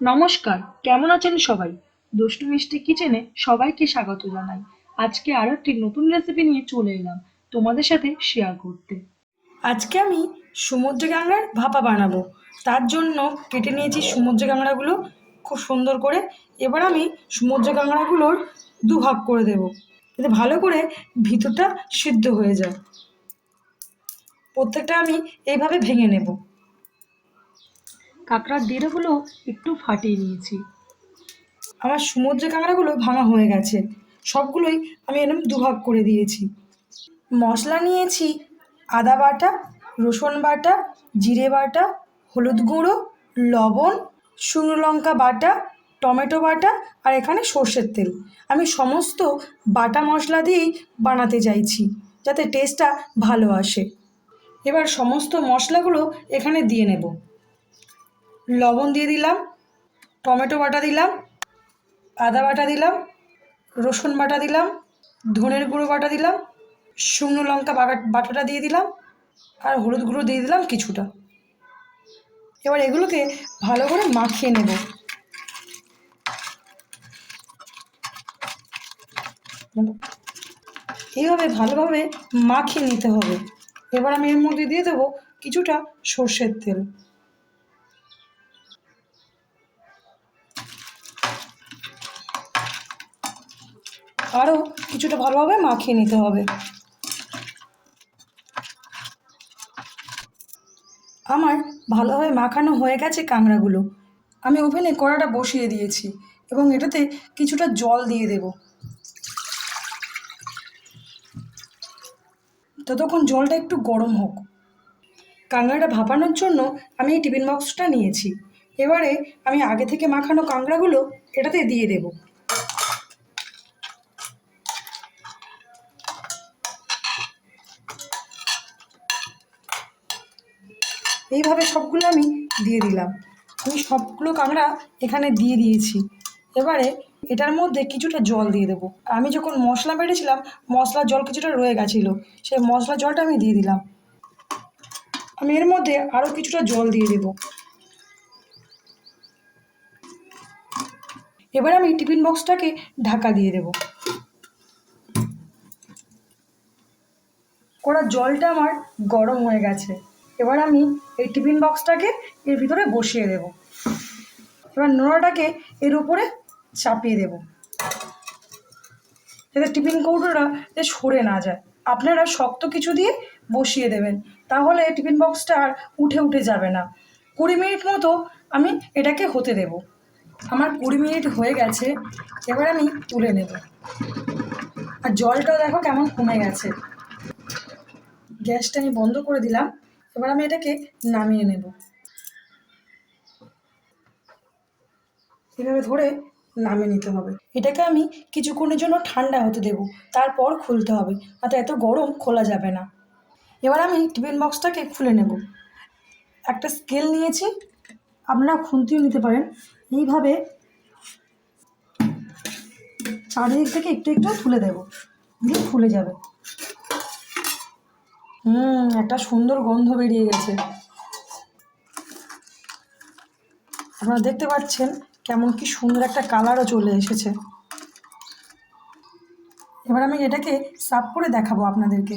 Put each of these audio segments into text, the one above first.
নমস্কার, কেমন আছেন সবাই? দুষ্টু মিষ্টি কিচেনে সবাইকে স্বাগত জানাই। আজকে আরো একটি নতুন রেসিপি নিয়ে চলে এলাম তোমাদের সাথে শেয়ার করতে। আজকে আমি সমুদ্র কাঁকড়ার ভাপা বানাবো। তার জন্য কেটে নিয়েছি সমুদ্র কাঁকড়াগুলো খুব সুন্দর করে। এবার আমি সমুদ্র কাঁকড়াগুলোর দুভাগ করে দেব, যাতে ভালো করে ভিতরটা সিদ্ধ হয়ে যায়। প্রত্যেকটা আমি এইভাবে ভেঙে নেব। কাঁকড়ার ডেড়াগুলো একটু ফাটিয়ে নিয়েছি। আমার সমুদ্র কাঁকড়াগুলো ভাঙা হয়ে গেছে, সবগুলোই আমি এরকম দুভাগ করে দিয়েছি। মশলা নিয়েছি আদা বাটা, রসুন বাটা, জিরে বাটা, হলুদ গুঁড়ো, লবণ, শুকনো লঙ্কা বাটা, টমেটো বাটা, আর এখানে সর্ষের তেল। আমি সমস্ত বাটা মশলা দিয়েই বানাতে চাইছি, যাতে টেস্টটা ভালো আসে। এবার সমস্ত মশলাগুলো এখানে দিয়ে নেব। লবণ দিয়ে দিলাম, টমেটো বাটা দিলাম, আদা বাটা দিলাম, রসুন বাটা দিলাম, ধনের গুঁড়ো বাটা দিলাম, শুকনো লঙ্কা বাটাটা দিয়ে দিলাম, আর হলুদ গুঁড়ো দিয়ে দিলাম কিছুটা। এবার এগুলোকে ভালো করে মাখিয়ে নেব। এইভাবে ভালোভাবে মাখিয়ে নিতে হবে। এবার আমি এর মধ্যে দিয়ে দেবো কিছুটা সর্ষের তেল। আরও কিছুটা ভালোভাবে মাখিয়ে নিতে হবে। আমার ভালোভাবে মাখানো হয়ে গেছে কাঁকড়াগুলো। আমি ওভেনে কড়াটা বসিয়ে দিয়েছি এবং এটাতে কিছুটা জল দিয়ে দেব। ততক্ষণ জলটা একটু গরম হোক। কাঁকড়াটা ভাপানোর জন্য আমি এই টিফিন বক্সটা নিয়েছি। এবারে আমি আগে থেকে মাখানো কাঁকড়াগুলো এটাতে দিয়ে দেব। এইভাবে সবগুলো আমি দিয়ে দিলাম। আমি সবগুলো কাঁকড়া এখানে দিয়ে দিয়েছি। এবারে এটার মধ্যে কিছুটা জল দিয়ে দেবো। আমি যখন মশলা বেটেছিলাম, মশলার জল কিছুটা রয়ে গেছিলো, সেই মশলার জলটা আমি দিয়ে দিলাম। আমি এর মধ্যে আরও কিছুটা জল দিয়ে দেবো। এবার আমি টিফিন বক্সটাকে ঢাকা দিয়ে দেবো। কড়ার জলটা আমার গরম হয়ে গেছে। এবার আমি এই টিফিন বক্সটাকে এর ভিতরে বসিয়ে দেব। এবার নোড়াটাকে এর উপরে চাপিয়ে দেব, যাতে টিফিন কৌটোটা যে সরে না যায়। আপনারা শক্ত কিছু দিয়ে বসিয়ে দেবেন, তাহলে টিফিন বক্সটা আর উঠে উঠে যাবে না। 20 মিনিট মতো আমি এটাকে হতে দেব। আমার 20 মিনিট হয়ে গেছে। এবার আমি তুলে নেব। আর জলটাও দেখো কেমন কমে গেছে। গ্যাসটা আমি বন্ধ করে দিলাম। এবার আমি এটাকে নামিয়ে নেব। এভাবে ধরে নামিয়ে নিতে হবে। এটাকে আমি কিছুক্ষণের জন্য ঠান্ডা হতে দেব, তারপর খুলতে হবে, না তো এত গরম খোলা যাবে না। এবার আমি টিফিন বক্সটাকে খুলে নেব। একটা স্কেল নিয়েছি, আপনারা খুন্তিও নিতে পারেন। এইভাবে চারিদিক থেকে একটু একটু তুলে দেব, দিয়ে খুলে যাবে। একটা সুন্দর গন্ধ বেরিয়ে গেছে। আপনারা দেখতে পাচ্ছেন কেমন কি সুন্দর একটা কালারও চলে এসেছে। এবার আমি এটাকে সার্ভ করে দেখাবো আপনাদেরকে।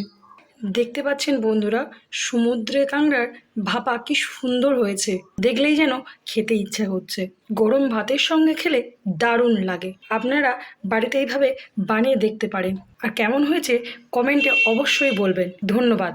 দেখতে পাচ্ছেন বন্ধুরা, সমুদ্রে কাঁকড়ার ভাপা কি সুন্দর হয়েছে। দেখলেই যেন খেতে ইচ্ছা হচ্ছে। গরম ভাতের সঙ্গে খেলে দারুণ লাগে। আপনারা বাড়িতে এইভাবে বানিয়ে দেখতে পারেন। আর কেমন হয়েছে কমেন্টে অবশ্যই বলবেন। ধন্যবাদ।